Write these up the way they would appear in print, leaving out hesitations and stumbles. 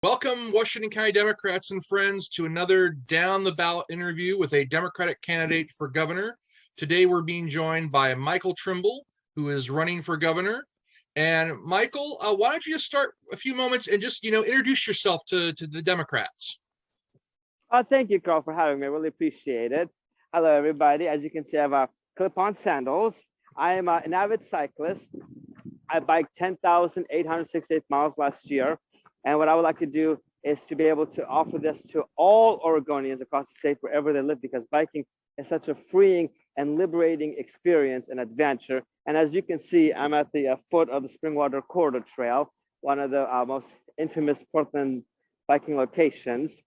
Welcome, Washington County Democrats and friends, to another down the ballot interview with a Democratic candidate for governor. Today, we're being joined by Michael Trimble, who is running for governor. And Michael, why don't you just start a few moments and just introduce yourself to the Democrats? Thank you, Carl, for having me. I really appreciate it. Hello, everybody. As you can see, I have clip-on sandals. I am an avid cyclist. I biked 10,868 miles last year. And what I would like to do is to be able to offer this to all Oregonians across the state, wherever they live, because biking is such a freeing and liberating experience and adventure. And as you can see, I'm at the foot of the Springwater Corridor Trail, one of the most infamous Portland biking locations.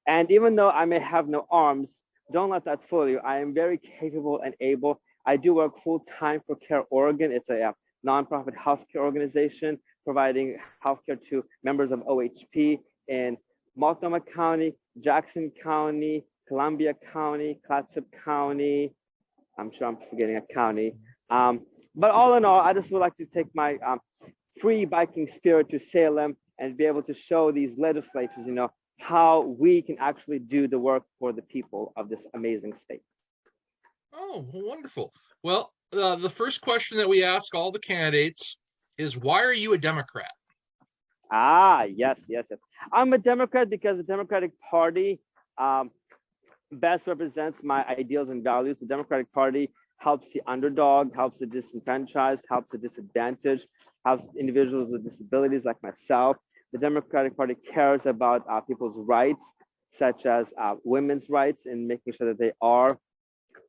And even though I may have no arms, don't let that fool you. I am very capable and able. I do work full-time for Care Oregon. It's a nonprofit healthcare organization providing healthcare to members of OHP in Multnomah County, Jackson County, Columbia County, Clatsop County. I'm sure I'm forgetting a county. But all in all, I just would like to take my free biking spirit to Salem and be able to show these legislators, how we can actually do the work for the people of this amazing state. Oh, wonderful. Well, the first question that we ask all the candidates is, why are you a Democrat? Yes. I'm a Democrat because the Democratic Party best represents my ideals and values. The Democratic Party helps the underdog, helps the disenfranchised, helps the disadvantaged, helps individuals with disabilities like myself. The Democratic Party cares about people's rights, such as women's rights, and making sure that they are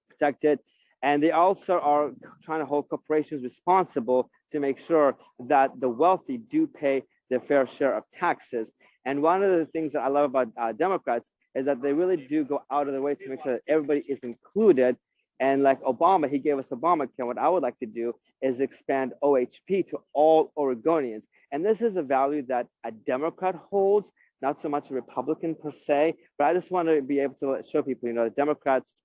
protected. And they also are trying to hold corporations responsible to make sure that the wealthy do pay their fair share of taxes. And one of the things that I love about Democrats is that they really do go out of their way to make sure that everybody is included. And like Obama, he gave us Obamacare. What I would like to do is expand OHP to all Oregonians. And this is a value that a Democrat holds, not so much a Republican per se, but I just want to be able to show people, the Democrats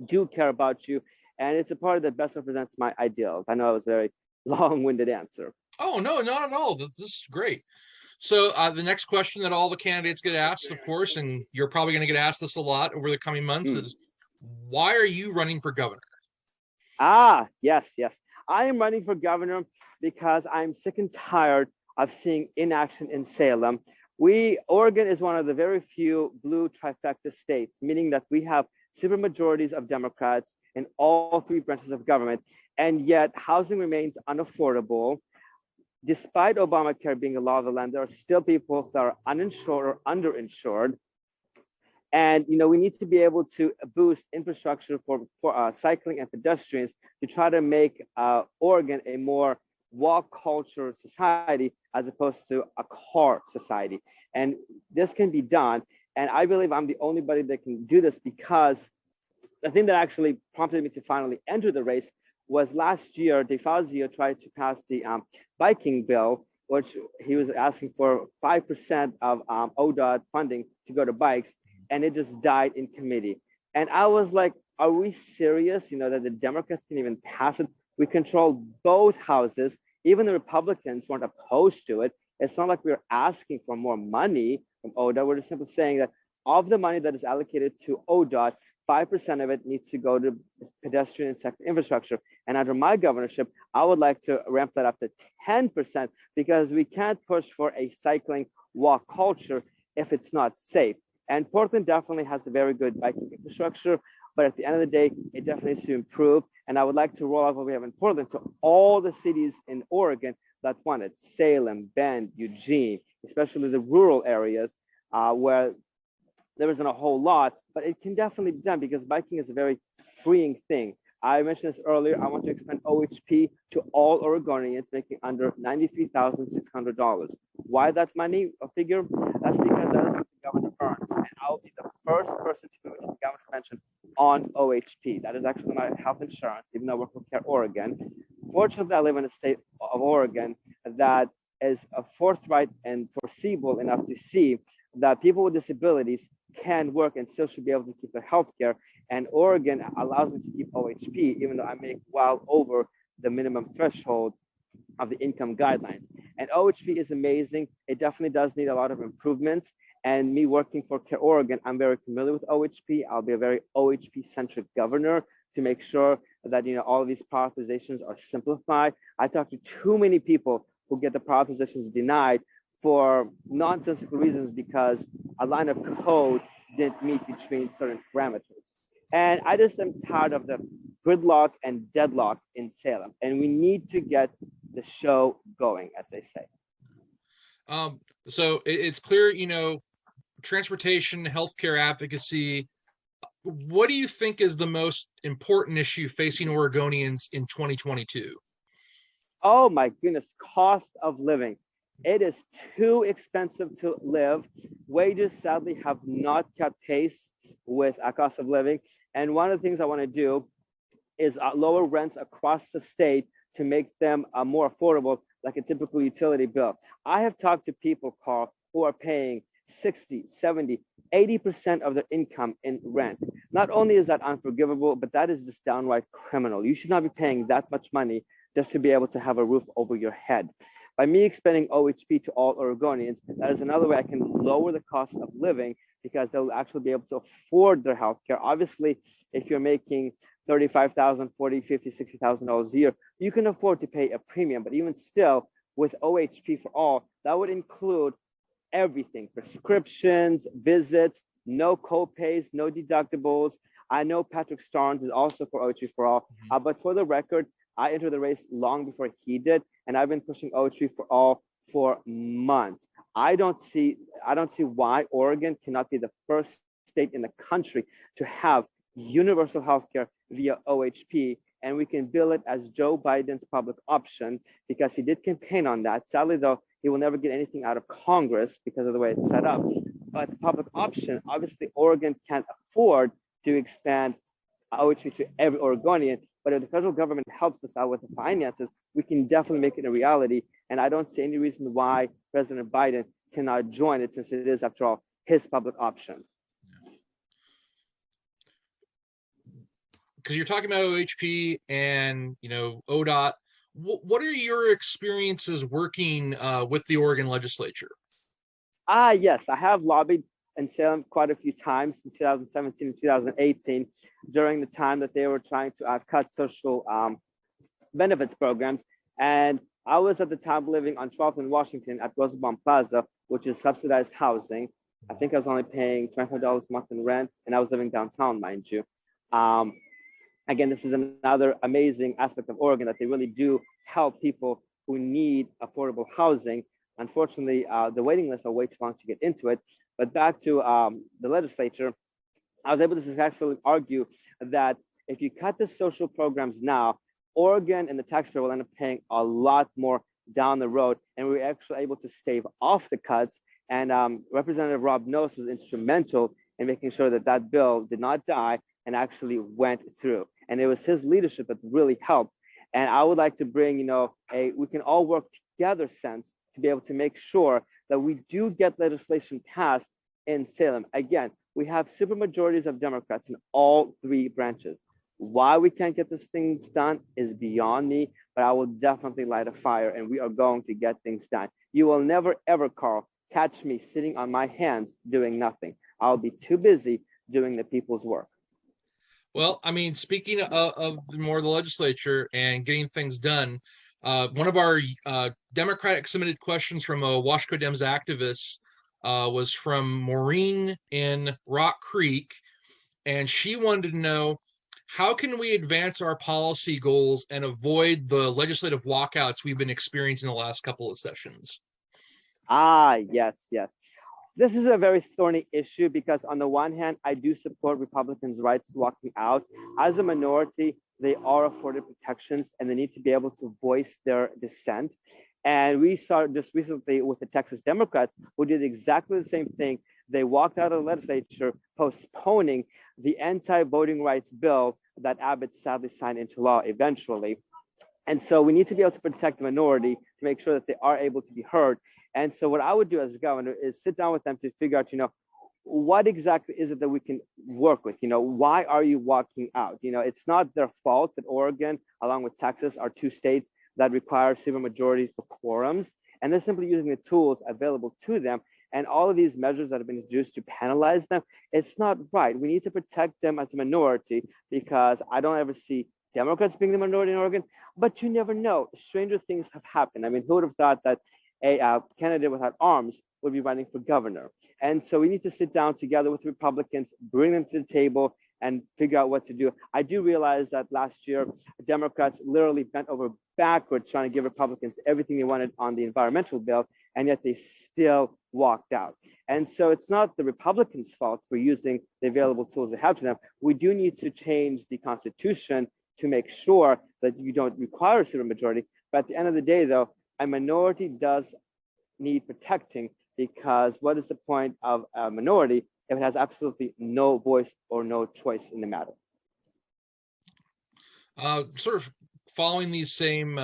do care about you. And it's a party that best represents my ideals. I know it was a very long-winded answer. Oh, no, not at all. This is great. So the next question that all the candidates get asked, of course, and you're probably going to get asked this a lot over the coming months, is why are you running for governor? Yes. I am running for governor because I'm sick and tired of seeing inaction in Salem. Oregon is one of the very few blue trifecta states, meaning that we have supermajorities of Democrats in all three branches of government, and yet housing remains unaffordable. Despite Obamacare being a law of the land, there are still people that are uninsured or underinsured. And we need to be able to boost infrastructure for cycling and pedestrians to try to make Oregon a more walk culture society as opposed to a car society. And this can be done. And I believe I'm the only body that can do this, because the thing that actually prompted me to finally enter the race was last year, DeFazio tried to pass the biking bill, which he was asking for 5% of ODOT funding to go to bikes, and it just died in committee. And I was like, are we serious? That the Democrats can even pass it? We control both houses. Even the Republicans weren't opposed to it. It's not like we're asking for more money from ODOT. We're just simply saying that of the money that is allocated to ODOT, 5% of it needs to go to pedestrian and cycling infrastructure. And under my governorship, I would like to ramp that up to 10%, because we can't push for a cycling walk culture if it's not safe. And Portland definitely has a very good biking infrastructure, but at the end of the day, it definitely needs to improve. And I would like to roll out what we have in Portland to all the cities in Oregon that want it: Salem, Bend, Eugene, especially the rural areas where there isn't a whole lot, but it can definitely be done, because biking is a very freeing thing. I mentioned this earlier. I want to expand OHP to all Oregonians making under $93,600. Why that money figure? That's because that is what the governor earns. And I'll be the first person to move to the governor's mansion on OHP. That is actually my health insurance, even though I work for Care Oregon. Fortunately, I live in the state of Oregon that is forthright and foreseeable enough to see that people with disabilities can work and still should be able to keep their health care. And Oregon allows me to keep OHP, even though I make well over the minimum threshold of the income guidelines. And OHP is amazing. It definitely does need a lot of improvements. And me working for Care Oregon, I'm very familiar with OHP. I'll be a very OHP-centric governor to make sure that all of these prioritizations are simplified. I talk to too many people who get the prioritizations denied for nonsensical reasons because a line of code didn't meet between certain parameters. And I just am tired of the gridlock and deadlock in Salem. And we need to get the show going, as they say. So it's clear, transportation, healthcare advocacy. What do you think is the most important issue facing Oregonians in 2022? Oh my goodness, cost of living. It is too expensive to live. Wages sadly have not kept pace with cost of living. And one of the things I want to do is lower rents across the state to make them more affordable, like a typical utility bill. I have talked to people, Carl, who are paying 60, 70, 80% of their income in rent. Not only is that unforgivable, but that is just downright criminal. You should not be paying that much money just to be able to have a roof over your head. By me expanding OHP to all Oregonians, that is another way I can lower the cost of living because they'll actually be able to afford their health care. Obviously, if you're making $35,000, $40,000, $50,000, $60,000 a year, you can afford to pay a premium. But even still, with OHP for all, that would include everything: prescriptions, visits, no co-pays, no deductibles. I know Patrick Starnes is also for OHP for all, but for the record, I entered the race long before he did, and I've been pushing OHP for all for months. I don't see why Oregon cannot be the first state in the country to have universal healthcare via OHP, and we can bill it as Joe Biden's public option because he did campaign on that. Sadly, though, he will never get anything out of Congress because of the way it's set up. But the public option, obviously, Oregon can't afford to expand OHP to every Oregonian. But if the federal government helps us out with the finances, we can definitely make it a reality. And I don't see any reason why President Biden cannot join it, since it is, after all, his public option. Because you're talking about OHP and ODOT. What are your experiences working with the Oregon legislature? Yes, I have lobbied in Salem quite a few times in 2017 and 2018 during the time that they were trying to cut social benefits programs. And I was at the time living on 12th and Washington at Rosenbaum Plaza, which is subsidized housing. I think I was only paying $25 a month in rent, and I was living downtown, mind you. Again, this is another amazing aspect of Oregon, that they really do help people who need affordable housing. Unfortunately, the waiting lists are way too long to get into it. But back to the legislature, I was able to successfully argue that if you cut the social programs now, Oregon and the taxpayer will end up paying a lot more down the road. And we were actually able to stave off the cuts. And Representative Rob Noss was instrumental in making sure that that bill did not die and actually went through. And it was his leadership that really helped. And I would like to bring, we can all work together sense to be able to make sure that we do get legislation passed in Salem. Again, we have supermajorities of Democrats in all three branches. Why we can't get these things done is beyond me, but I will definitely light a fire, and we are going to get things done. You will never, ever, Carl, catch me sitting on my hands doing nothing. I'll be too busy doing the people's work. Well, I mean, speaking of more of the legislature and getting things done, one of our Democratic submitted questions from a Washco Dems activist was from Maureen in Rock Creek, and she wanted to know, how can we advance our policy goals and avoid the legislative walkouts we've been experiencing the last couple of sessions? Yes. This is a very thorny issue because on the one hand, I do support Republicans' rights walking out. As a minority, they are afforded protections and they need to be able to voice their dissent. And we saw just recently with the Texas Democrats who did exactly the same thing. They walked out of the legislature postponing the anti-voting rights bill that Abbott sadly signed into law eventually. And so we need to be able to protect the minority to make sure that they are able to be heard. And so what I would do as a governor is sit down with them to figure out, what exactly is it that we can work with? Why are you walking out? It's not their fault that Oregon, along with Texas, are two states that require supermajorities for quorums, and they're simply using the tools available to them. And all of these measures that have been introduced to penalize them, it's not right. We need to protect them as a minority, because I don't ever see Democrats being the minority in Oregon, but you never know. Stranger things have happened. I mean, who would have thought that a candidate without arms would be running for governor? And so we need to sit down together with Republicans, bring them to the table, and figure out what to do. I do realize that last year, Democrats literally bent over backwards trying to give Republicans everything they wanted on the environmental bill, and yet they still walked out. And so it's not the Republicans' fault for using the available tools they have to them. We do need to change the Constitution to make sure that you don't require a supermajority. But at the end of the day, though, a minority does need protecting, because what is the point of a minority if it has absolutely no voice or no choice in the matter? Sort of following these same,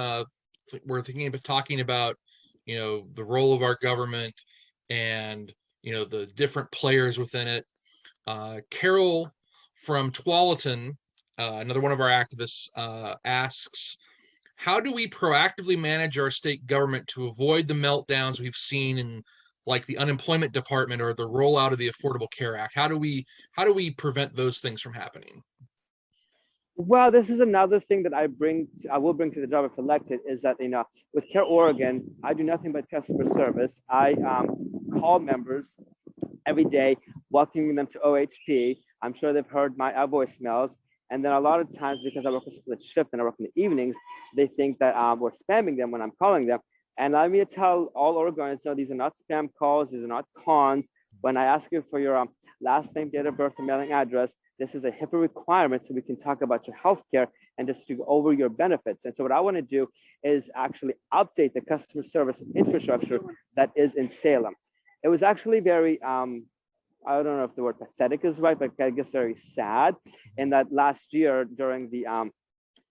we're talking about, the role of our government and, the different players within it. Carol from Tualatin, another one of our activists, asks, how do we proactively manage our state government to avoid the meltdowns we've seen in like the unemployment department or the rollout of the Affordable Care Act? How do we prevent those things from happening? Well, this is another thing that I will bring to the job if elected, is that, with Care Oregon, I do nothing but customer service. I call members every day, welcoming them to OHP. I'm sure they've heard my voicemails. And then a lot of times, because I work a split shift and I work in the evenings, they think that we're spamming them when I'm calling them. And let me tell all Oregonians, no, these are not spam calls. These are not cons. When I ask you for your last name, date of birth, and mailing address, this is a HIPAA requirement, so we can talk about your healthcare and just to go over your benefits. And so what I want to do is actually update the customer service infrastructure that is in Salem. It was actually very, I don't know if the word pathetic is right, but I guess very sad, in that last year during the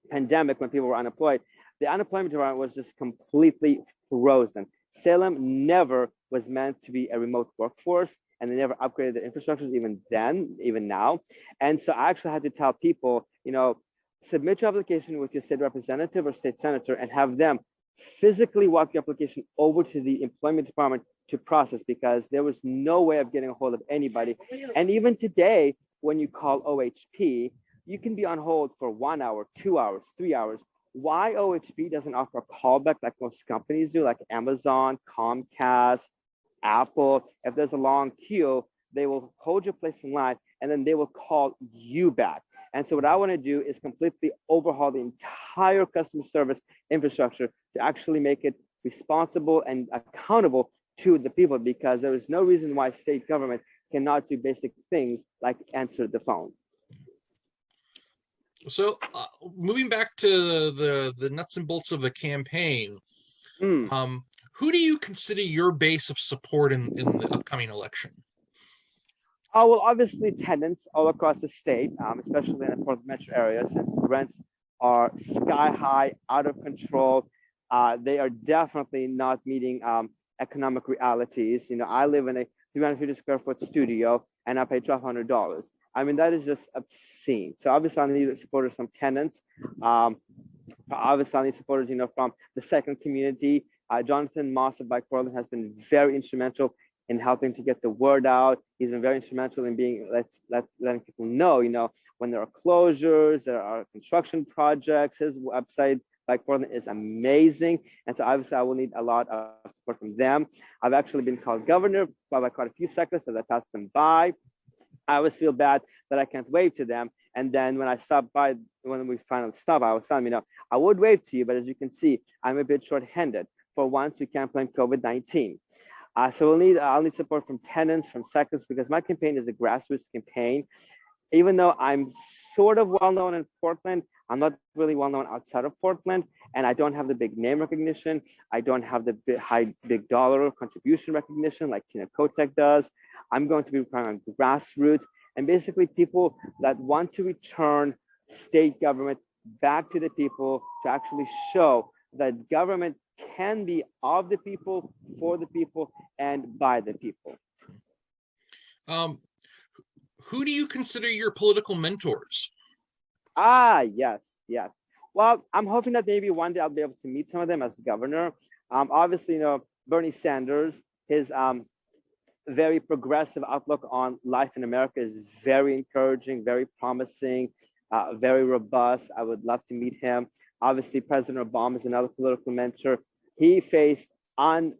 pandemic, when people were unemployed, the unemployment department was just completely frozen. Salem never was meant to be a remote workforce, and they never upgraded the infrastructures even then, even now. And so I actually had to tell people, submit your application with your state representative or state senator and have them physically walk your application over to the employment department to process, because there was no way of getting a hold of anybody. And even today, when you call OHP, you can be on hold for 1 hour, 2 hours, 3 hours. Why OHP doesn't offer a callback like most companies do, like Amazon, Comcast, Apple? If there's a long queue, they will hold your place in line and then they will call you back. And so what I want to do is completely overhaul the entire customer service infrastructure to actually make it responsible and accountable to the people, because there is no reason why state government cannot do basic things like answer the phone. So moving back to the nuts and bolts of the campaign, who do you consider your base of support in the upcoming election? Well, obviously tenants all across the state, especially in the Portland metro area, since rents are sky high, out of control. They are definitely not meeting economic realities. I live in a 350 square foot studio and I pay $1,200. I mean, that is just obscene. So obviously I need supporters from tenants. Obviously I need supporters, from the second community. Jonathan Moss of Bike Portland has been very instrumental in helping to get the word out. He's been very instrumental in being letting people know, when there are closures, there are construction projects. His website, Bike Portland, is amazing. And so obviously I will need a lot of support from them. I've actually been called governor by quite a few cyclists as I pass them by. I always feel bad that I can't wave to them. And then when I stop by, when we finally stop, I was telling them, I would wave to you, but as you can see, I'm a bit short-handed. For once, we can't blame COVID-19. So I'll need support from tenants, from cyclists, because my campaign is a grassroots campaign. Even though I'm sort of well-known in Portland, I'm not really well-known outside of Portland, and I don't have the big name recognition. I don't have the big dollar contribution recognition like Tina Kotek does. I'm going to be requiring grassroots and basically people that want to return state government back to the people, to actually show that government can be of the people, for the people, and by the people. Who do you consider your political mentors? Yes. Well, I'm hoping that maybe one day I'll be able to meet some of them as governor. Obviously, Bernie Sanders, his very progressive outlook on life in America is very encouraging, very promising, very robust. I would love to meet him. Obviously, President Obama is another political mentor. He faced untold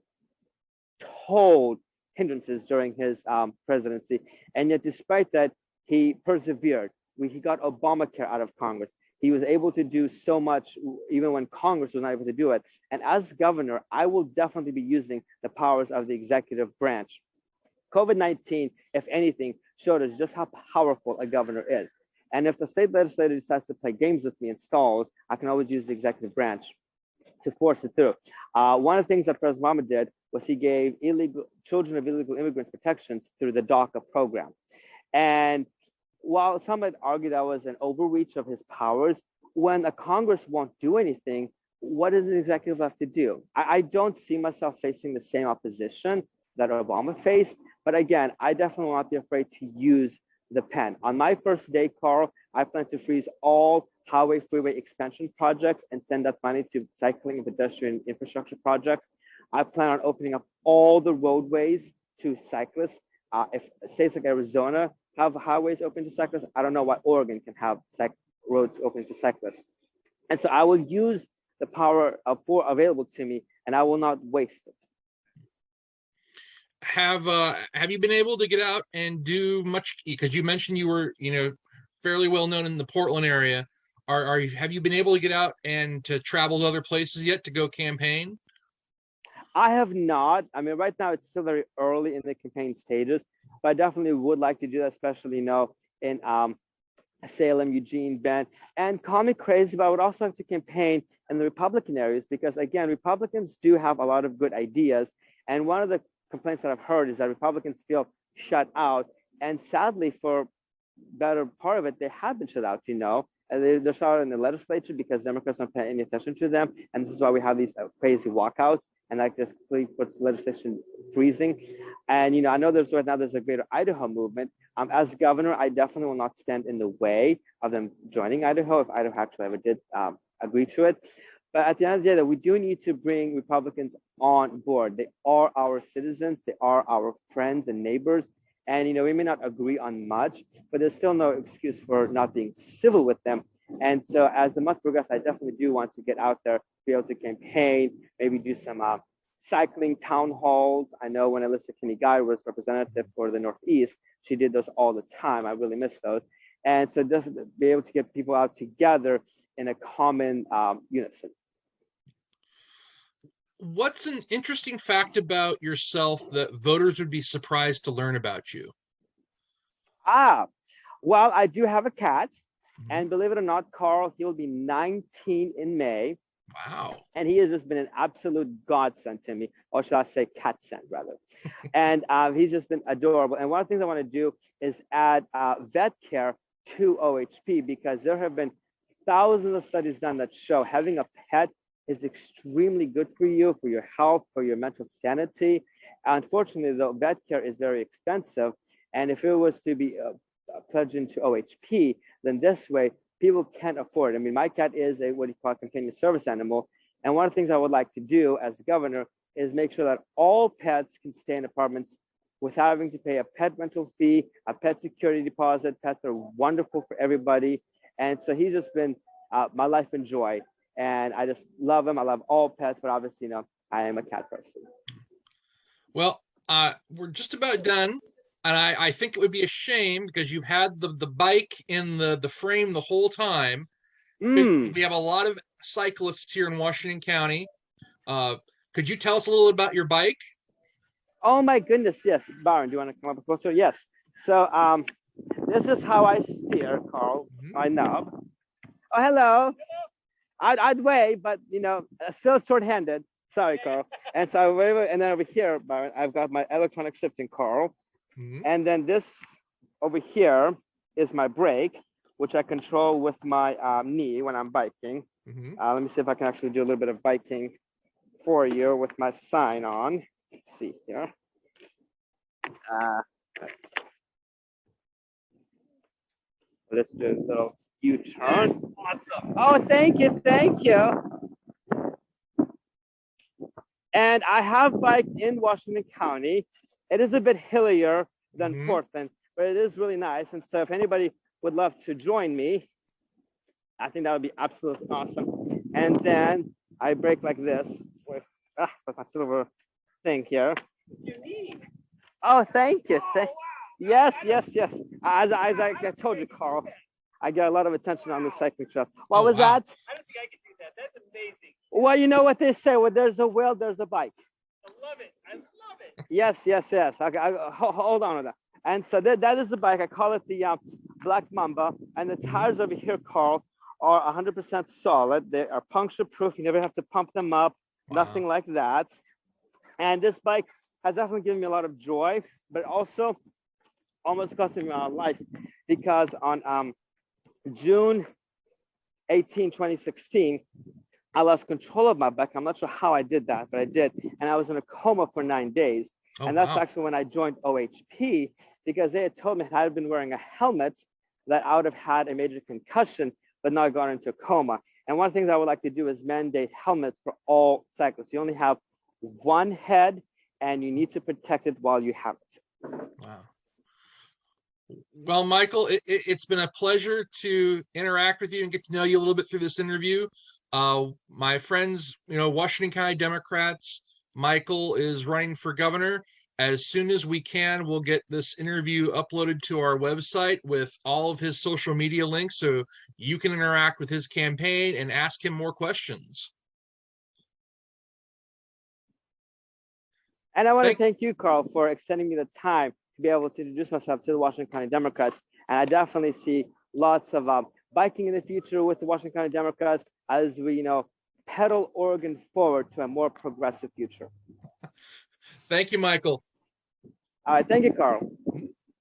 hindrances during his presidency, and yet despite that, he persevered. He got Obamacare out of Congress. He was able to do so much even when Congress was not able to do it. And as governor, I will definitely be using the powers of the executive branch. COVID-19, if anything, showed us just how powerful a governor is. And if the state legislature decides to play games with me in stalls, I can always use the executive branch to force it through. One of the things that President Obama did was he gave children of illegal immigrants protections through the DACA program. And while some might argue that was an overreach of his powers, when a Congress won't do anything, what does the executive have to do? I don't see myself facing the same opposition that Obama faced, but again, I definitely will not be afraid to use the pen. On my first day, Carl, I plan to freeze all highway freeway expansion projects and send that money to cycling and pedestrian infrastructure projects. I plan on opening up all the roadways to cyclists. If states like Arizona have highways open to cyclists, I don't know why Oregon can have roads open to cyclists. And so I will use the power available to me, and I will not waste it. Have you been able to get out and do much? Because you mentioned you were, fairly well known in the Portland area. Have you been able to get out and to travel to other places yet to go campaign? I have not. I mean, right now it's still very early in the campaign stages, but I definitely would like to do that, especially in Salem, Eugene, Bend, and call me crazy, but I would also like to campaign in the Republican areas because, again, Republicans do have a lot of good ideas. And one of the complaints that I've heard is that Republicans feel shut out. And sadly, for better part of it, they have been shut out, And they're shut out in the legislature because Democrats don't pay any attention to them. And this is why we have these crazy walkouts. And that just completely puts legislation freezing. And, I know there's a greater Idaho movement. As governor, I definitely will not stand in the way of them joining Idaho if Idaho actually ever did agree to it. But at the end of the day, that we do need to bring Republicans on board. They are our citizens. They are our friends and neighbors. And, we may not agree on much, but there's still no excuse for not being civil with them. And so as the months progress, I definitely do want to get out there, be able to campaign, maybe do some cycling town halls. I know when Alyssa Kinney-Guy was representative for the Northeast, she did those all the time. I really miss those. And so just be able to get people out together in a common unison. What's an interesting fact about yourself that voters would be surprised to learn about you? Well, I do have a cat. And believe it or not, Carl, he'll be 19 in May. Wow. And he has just been an absolute godsend to me, or should I say cat send rather. And he's just been adorable. And one of the things I want to do is add vet care to OHP because there have been thousands of studies done that show having a pet is extremely good for you, for your health, for your mental sanity. Unfortunately, though, vet care is very expensive. And if it was to be pledged into OHP, then this way people can't afford it. I mean, my cat is a what you call a companion service animal. And one of the things I would like to do as governor is make sure that all pets can stay in apartments without having to pay a pet rental fee, a pet security deposit. Pets are wonderful for everybody. And so he's just been my life and joy. And I just love him. I love all pets, but obviously, I am a cat person. Well, we're just about done. And I think it would be a shame because you've had the bike in the frame the whole time. We have a lot of cyclists here in Washington County. Could you tell us a little about your bike? Oh my goodness, yes. Byron, do you want to come up closer? Yes. So this is how I steer, Carl, my knob. Oh, hello. I'd wave, but still short-handed. Sorry, Carl. And so I wave, and then over here, Byron, I've got my electronic shifting, Carl. And then this over here is my brake, which I control with my knee when I'm biking. Let me see if I can actually do a little bit of biking for you with my sign on. Let's see here. Let's do a little few turns. Awesome. Oh, thank you, thank you. And I have biked in Washington County. It is a bit hillier than Portland, but it is really nice. And so if anybody would love to join me, I think that would be absolutely awesome. And then I brake like this with my silver thing here. Unique. Oh, thank you. Oh, wow. Yes, yes, yes. As I told you, Carl, I get a lot of attention on the cycling trail. What was that? I don't think I could do that. That's amazing. Well, you know what they say, where there's a will, there's a bike. I love it. I love it. Yes, yes, yes. Okay, hold on to that. And so that is the bike. I call it the Black Mamba. And the tires over here, Carl, are 100% solid. They are puncture proof. You never have to pump them up, nothing like that. And this bike has definitely given me a lot of joy, but also almost cost me my life, because on June 18, 2016, I lost control of my bike. I'm not sure how I did that, but I did. And I was in a coma for 9 days. And that's actually when I joined OHP, because they had told me had I been wearing a helmet that I would have had a major concussion, but not gone into a coma. And one of the things I would like to do is mandate helmets for all cyclists. You only have one head and you need to protect it while you have it. Wow. Well, Michael, it's been a pleasure to interact with you and get to know you a little bit through this interview. My friends, Washington County Democrats, Michael is running for governor. As soon as we can, we'll get this interview uploaded to our website with all of his social media links so you can interact with his campaign and ask him more questions. And I want to thank you, Carl, for extending me the time to be able to introduce myself to the Washington County Democrats. And I definitely see lots of biking in the future with the Washington County Democrats as we, pedal Oregon forward to a more progressive future. Thank you, Michael. All right. Thank you, Carl.